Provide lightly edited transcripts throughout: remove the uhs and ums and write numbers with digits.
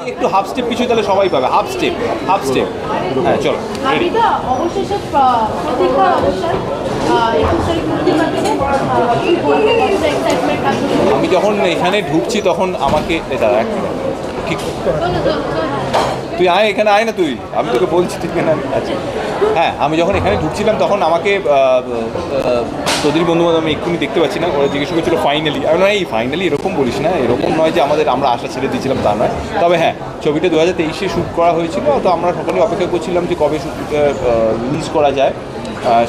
একটু half step পিছু তাহলে সবাই পাবে, হাফ স্টেপ হ্যাঁ চলো রেডি। অবশেষে প্রতীক্ষার অবসান, 21 তারিখ মুক্তি পাচ্ছে। আমি যখন এখানে ঢুকছি তখন আমাকে দাঁড়া এক মিনিট, ঠিক তুই আয় এখানে আয় না তুই, আমি তোকে বলছি ঠিক না। আচ্ছা হ্যাঁ, আমি যখন এখানে ঢুকছিলাম তখন আমাকে তোদের বন্ধুবান্ধব আমি এক্ষুনি দেখতে পাচ্ছি না, ওরা জিজ্ঞেস করছিল ফাইনালি। আমি এই ফাইনালি এরকম বলিস না, এরকম নয় যে আমরা আশা ছেড়ে দিয়েছিলাম তা নয়। তবে হ্যাঁ, ছবিটা 2023-এ শ্যুট করা হয়েছিল, তো আমরা সকলে অপেক্ষা করছিলাম যে কবে শ্যুটটা রিলিজ করা যায়।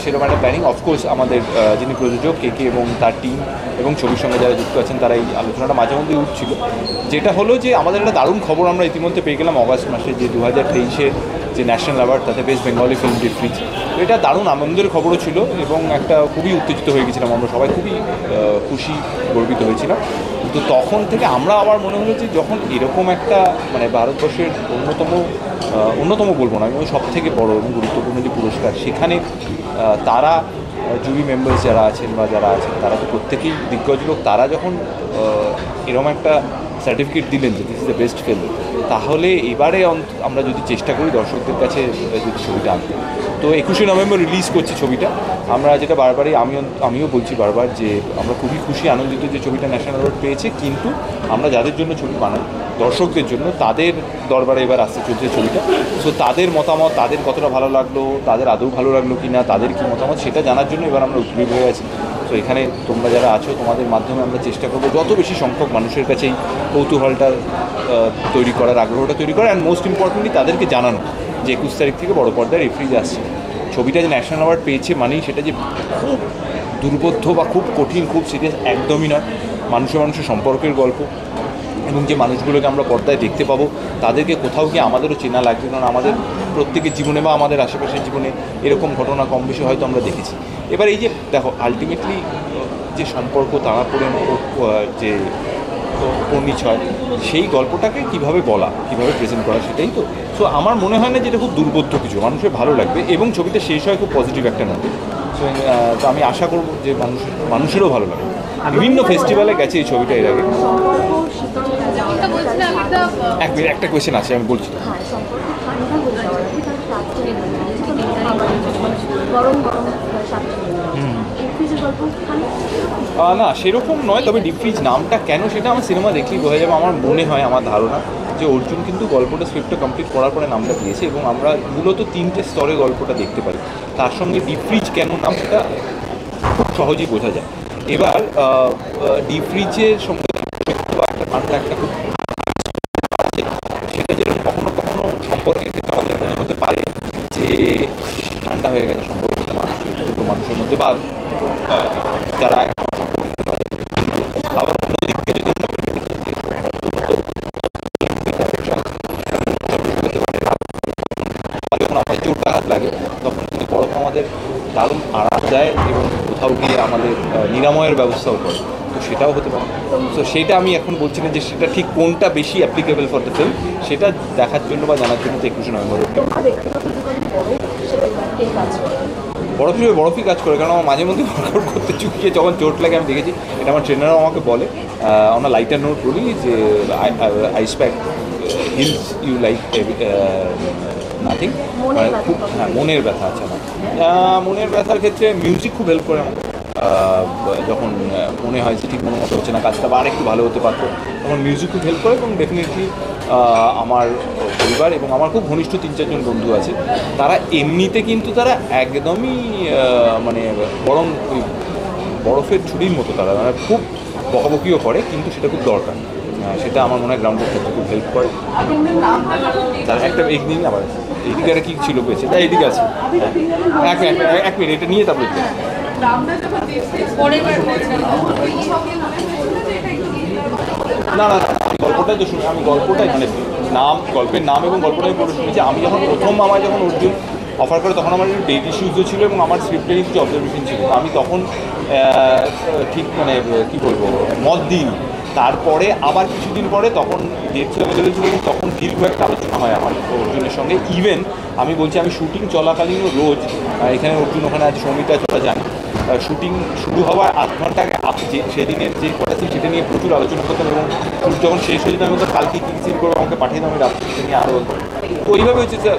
সেরকম একটা প্ল্যানিং। অফকোর্স আমাদের যিনি প্রযোজক কে এবং তার টিম এবং ছবির সঙ্গে যারা যুক্ত আছেন তারা এই আলোচনাটা মাঝে মধ্যেই উঠছিল। যেটা হলো যে আমাদের একটা দারুণ খবর আমরা ইতিমধ্যে পেয়ে গেলাম অগাস্ট মাসে, যে 2023-এ যে ন্যাশনাল অ্যাওয়ার্ড, তাতে বেস্ট বেঙ্গলি ফিল্ম ডিফ্রিজ। এটা দারুণ আনন্দের খবরও ছিল এবং একটা খুবই উত্তেজিত হয়ে গেছিলাম আমরা সবাই, খুবই খুশি গর্বিত হয়েছিলাম। তো তখন থেকে আমরা আবার মনে হলো যে যখন এরকম একটা মানে ভারতবর্ষের অন্যতম বলবো না, আমি সব থেকে বড় এবং গুরুত্বপূর্ণ যে পুরস্কার, সেখানে তারা জুরি মেম্বার্স যারা আছেন বা যারা আছেন তারা তো প্রত্যেকেই দিগ্গজ লোক, তারা যখন এরকম একটা সার্টিফিকেট দিলেন যে this is the best film, তাহলে এবারে আমরা যদি চেষ্টা করি দর্শকদের কাছে যদি ছবিটা আনতে। তো 21শে নভেম্বর রিলিজ করছি ছবিটা। আমরা যেটা বারবারই আমিও বলছি বারবার যে আমরা খুবই খুশি আনন্দিত যে ছবিটা ন্যাশনাল অ্যাওয়ার্ড পেয়েছে, কিন্তু আমরা যাদের জন্য ছবি বানাই দর্শকদের জন্য, তাদের দরবারে এবার আসতে চলছে ছবিটা। সো তাদের মতামত, তাদের কতটা ভালো লাগলো, তাদের আদৌ ভালো লাগলো কি না, তাদের কী মতামত সেটা জানার জন্য এবার আমরা উদ্গ্রীব হয়ে আছি। তো এখানে তোমরা যারা আছো, তোমাদের মাধ্যমে আমরা চেষ্টা করবো যত বেশি সংখ্যক মানুষের কাছেই কৌতূহলটা তৈরি করার, আগ্রহটা তৈরি করা, অ্যান্ড মোস্ট ইম্পর্টেন্টলি তাদেরকে জানানো যে 21 তারিখ থেকে বড় পর্দায় রিফ্রিজ আসছে। ছবিটা যে ন্যাশনাল অ্যাওয়ার্ড পেয়েছে মানেই সেটা যে খুব দুর্বোধ্য বা খুব কঠিন, খুব সিরিয়াস একদমই নয়। মানুষের সম্পর্কের গল্প, এবং যে মানুষগুলোকে আমরা পর্দায় দেখতে পাবো তাদেরকে কোথাও গিয়ে আমাদেরও চেনা লাগবে, কারণ আমাদের প্রত্যেকের জীবনে বা আমাদের আশেপাশের জীবনে এরকম ঘটনা কম বেশি হয়তো আমরা দেখেছি। এবার এই যে দেখো আলটিমেটলি যে সম্পর্ক তারা পড়ে যে পরিচয়, সেই গল্পটাকে কীভাবে বলা, কীভাবে প্রেজেন্ট করা, সেটাই তো। সো আমার মনে হয় না যে এটা খুব দুর্বোধ্য কিছু, মানুষের ভালো লাগবে এবং ছবিটা শেষ হয় খুব পজিটিভ একটা নোটে। সো তো আমি আশা করব যে মানুষেরও ভালো লাগবে। বিভিন্ন ফেস্টিভ্যালে গেছে এই ছবিটা এর আগে। একটা কোয়েশ্চেন আছে, আমি বলছি। না সেরকম নয়, তবে ডিফ্রিজ নামটা কেন সেটা আমার সিনেমা দেখলেই বোঝা যাবে। আমার মনে হয়, আমার ধারণা যে অর্জুন কিন্তু গল্পটা স্ক্রিপ্টটা কমপ্লিট করার পরে নামটা দিয়েছে, এবং আমরা মূলত 3টে স্তরে গল্পটা দেখতে পারি। তার সঙ্গে ডিফ্রিজ কেন নামটা খুব সহজেই বোঝা যায়। এবার ডিফ্রিজের সঙ্গে একটা খুব সেটা যেরকম কখনো কখনো সম্পর্কের ক্ষেত্রে আমাদের মনে হতে পারে যে ঠান্ডা হয়ে গেছে সম্পর্কটা মানুষের মধ্যে, বা যারা আবার অন্যদিকে যদি যখন আমাদের চোটাঘাত লাগে তখন কিন্তু বরফ আমাদের দারুণ আরাম দেয় এবং কোথাও গিয়ে আমাদের নিরাময়ের ব্যবস্থাও করে, তো সেটাও হতে পারে। তো সেটা আমি এখন বলছি না যে সেটা ঠিক কোনটা বেশি অ্যাপ্লিকেবল ফর দ্য ফিল্ম, সেটা দেখার জন্য বা জানার জন্য তো 21শে নভেম্বর বরফই কাজ করে। কারণ আমার মাঝে মধ্যে ওয়ার্কআউট করতে চুকিয়ে যখন চোট লাগে আমি দেখেছি, এটা আমার ট্রেনারও আমাকে বলে, আমরা লাইটার নোট বলি যে ice pack heals you like nothing, খুব হ্যাঁ মনের ব্যথা আছে আমার। মনের ব্যথার ক্ষেত্রে মিউজিক খুব হেল্প করে আমার। যখন মনে হয় যে ঠিক মনে মতো হচ্ছে না কাজটা বা আরেকটু ভালো হতে পারতো, তখন মিউজিক খুব হেল্প করে। এবং ডেফিনেটলি আমার পরিবার এবং আমার খুব ঘনিষ্ঠ 3-4জন বন্ধু আছে, তারা এমনিতে কিন্তু তারা একদমই মানে বরং ওই বরফের ছুরির মতো, তারা মানে খুব বকাবকিও করে, কিন্তু সেটা খুব দরকার। সেটা আমার মনে হয় গ্রাউন্ডের ক্ষেত্রে খুব হেল্প করে। তার একটা একদিন আবার এইদিকে একটা কী ছিল পেয়েছে, তাই এদিকে আছে। এক মিনিট এটা নিয়ে তারপরে না গল্পটাই তো শুনি, আমি গল্পটাই মানে গল্পের নাম এবং গল্পটাই পড়ে শুনেছি। আমি যখন আমায় যখন অর্জুন অফার করে তখন আমার একটু ডেট ইস্যুজও ছিল এবং আমার স্ক্রিপ্টেরই কিছু অবজারভেশন ছিল, আমি তখন ঠিক মানে কী বলবো মত দিইনি। তারপরে আবার কিছুদিন পরে তখন ডেট চলে চলেছিল এবং তখন দীর্ঘ একটা আলোচনা হয় আমার অর্জুনের সঙ্গে। ইভেন আমি বলছি আমি শুটিং চলাকালীনও রোজ এখানে অর্জুন ওখানে আছে, সৌমিতা চলা যায় শুটিং শুরু হওয়ার 8 ঘন্টা আগে সেদিনের যে কটা সিন সেটা নিয়ে প্রচুর আলোচনা করতাম, এবং যখন শেষ হয়ে যেত আমি বলতাম কালকে কী সিন করবো আমাকে পাঠিয়ে দাও, আমি রাত্রে নিয়ে আরও। তো ওইভাবে হচ্ছে যে